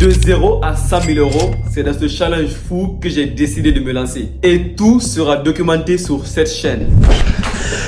De 0 à 100 000 euros, c'est dans ce challenge fou que j'ai décidé de me lancer. Et tout sera documenté sur cette chaîne.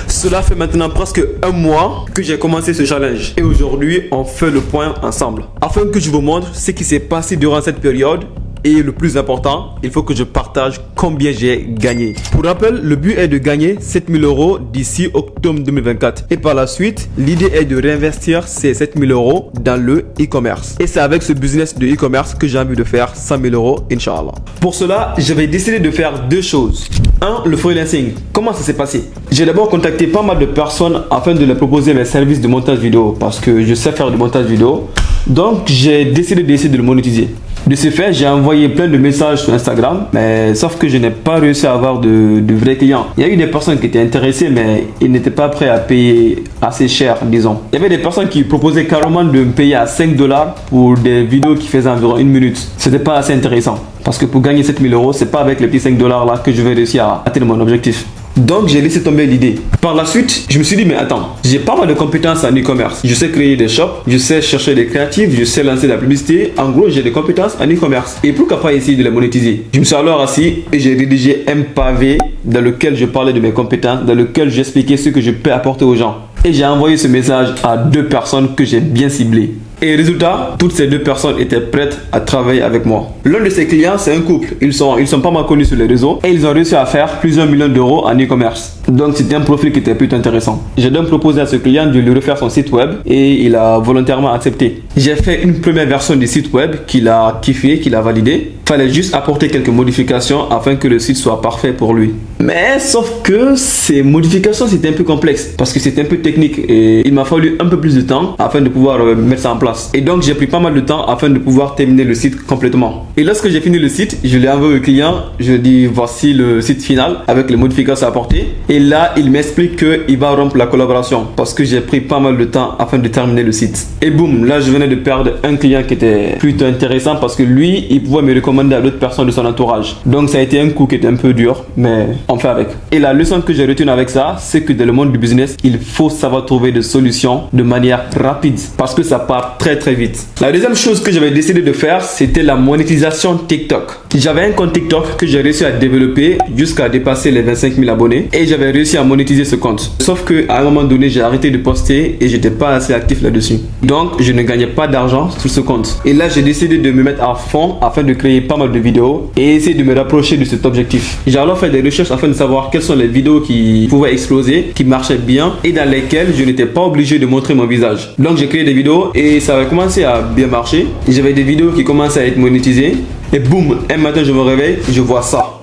Cela fait maintenant presque un mois que j'ai commencé ce challenge. Et aujourd'hui, on fait le point ensemble. Afin que je vous montre ce qui s'est passé durant cette période. Et le plus important, il faut que je partage combien j'ai gagné. Pour rappel, le but est de gagner 7 000 euros d'ici octobre 2024. Et par la suite, l'idée est de réinvestir ces 7 000 euros dans le e-commerce. Et c'est avec ce business de e-commerce que j'ai envie de faire 100 000 euros, Inch'Allah. Pour cela, j'avais décidé de faire deux choses. Un, le freelancing. Comment ça s'est passé? J'ai d'abord contacté pas mal de personnes afin de leur proposer mes services de montage vidéo parce que je sais faire du montage vidéo. Donc, j'ai décidé d'essayer de le monétiser. De ce fait, j'ai envoyé plein de messages sur Instagram, mais sauf que je n'ai pas réussi à avoir de vrais clients. Il y a eu des personnes qui étaient intéressées, mais ils n'étaient pas prêts à payer assez cher, disons. Il y avait des personnes qui proposaient carrément de me payer à 5 $ pour des vidéos qui faisaient environ 1 minute. C'était pas assez intéressant. Parce que pour gagner 7 000 euros, c'est pas avec les petits 5 $ là que je vais réussir à atteindre mon objectif. Donc j'ai laissé tomber l'idée. Par la suite, je me suis dit mais attends, j'ai pas mal de compétences en e-commerce. Je sais créer des shops, je sais chercher des créatifs, je sais lancer de la publicité. En gros, j'ai des compétences en e-commerce. Et pourquoi pas essayer de les monétiser? Je me suis alors assis et j'ai rédigé un pavé dans lequel je parlais de mes compétences, dans lequel j'expliquais ce que je peux apporter aux gens. Et j'ai envoyé ce message à 2 personnes que j'ai bien ciblées. Et résultat, toutes ces 2 personnes étaient prêtes à travailler avec moi. L'un de ces clients, c'est un couple. Ils sont pas mal connus sur les réseaux et ils ont réussi à faire plusieurs millions d'euros en e-commerce. Donc c'était un profil qui était plutôt intéressant. J'ai donc proposé à ce client de lui refaire son site web et il a volontairement accepté. J'ai fait une première version du site web qu'il a kiffé, qu'il a validé. Fallait juste apporter quelques modifications afin que le site soit parfait pour lui. Mais sauf que ces modifications c'était un peu complexe parce que c'était un peu technique et il m'a fallu un peu plus de temps afin de pouvoir mettre ça en place. Et donc j'ai pris pas mal de temps afin de pouvoir terminer le site complètement. Et lorsque j'ai fini le site, je l'ai envoyé au client, je lui ai dit voici le site final avec les modifications apportées. Et là il m'explique qu'il va rompre la collaboration parce que j'ai pris pas mal de temps afin de terminer le site. Et boum, là je venais de perdre un client qui était plutôt intéressant parce que lui il pouvait me recommander à d'autres personnes de son entourage. Donc ça a été un coup qui était un peu dur, mais on fait avec. Et la leçon que j'ai retenue avec ça, c'est que dans le monde du business, il faut savoir trouver des solutions de manière rapide parce que ça part très vite. La deuxième chose que j'avais décidé de faire, c'était la monétisation TikTok. J'avais un compte TikTok que j'ai réussi à développer jusqu'à dépasser les 25 000 abonnés et j'avais réussi à monétiser ce compte. Sauf que à un moment donné, j'ai arrêté de poster et j'étais pas assez actif là-dessus. Donc, je ne gagnais pas d'argent sur ce compte. Et là, j'ai décidé de me mettre à fond afin de créer pas mal de vidéos et essayer de me rapprocher de cet objectif. J'ai alors fait des recherches afin de savoir quelles sont les vidéos qui pouvaient exploser, qui marchaient bien et dans lesquelles je n'étais pas obligé de montrer mon visage. Donc, j'ai créé des vidéos et ça avait commencé à bien marcher. J'avais des vidéos qui commençaient à être monétisées et boum, un matin je me réveille, je vois ça.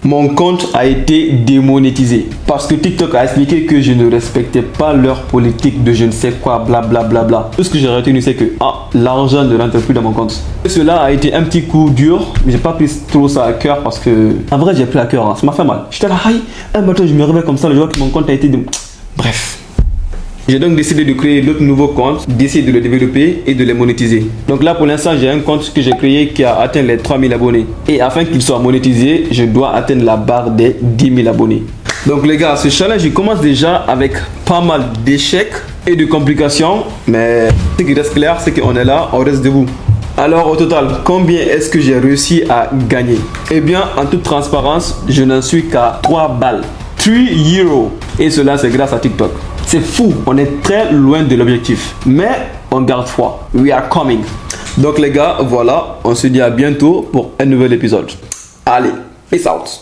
Mon compte a été démonétisé parce que TikTok a expliqué que je ne respectais pas leur politique de je ne sais quoi, blablabla. Tout ce que j'ai retenu, c'est que l'argent ne rentre plus dans mon compte. Cela a été un petit coup dur, mais j'ai pas pris trop ça à cœur parce que en vrai j'ai pris à cœur, ça m'a fait mal. J'étais là, un matin je me réveille comme ça, je vois que mon compte a été bref. J'ai donc décidé de créer d'autres nouveaux comptes, d'essayer de les développer et de les monétiser. Donc là pour l'instant j'ai un compte que j'ai créé qui a atteint les 3000 abonnés. Et afin qu'il soit monétisé, je dois atteindre la barre des 10 000 abonnés. Donc les gars, ce challenge il commence déjà avec pas mal d'échecs et de complications. Mais ce qui reste clair, c'est qu'on est là, on reste debout. Alors au total, combien est-ce que j'ai réussi à gagner? Eh bien, en toute transparence, je n'en suis qu'à 3 balles. 3 €. Et cela c'est grâce à TikTok. C'est fou, on est très loin de l'objectif. Mais on garde foi. We are coming. Donc les gars, voilà, on se dit à bientôt pour un nouvel épisode. Allez, peace out.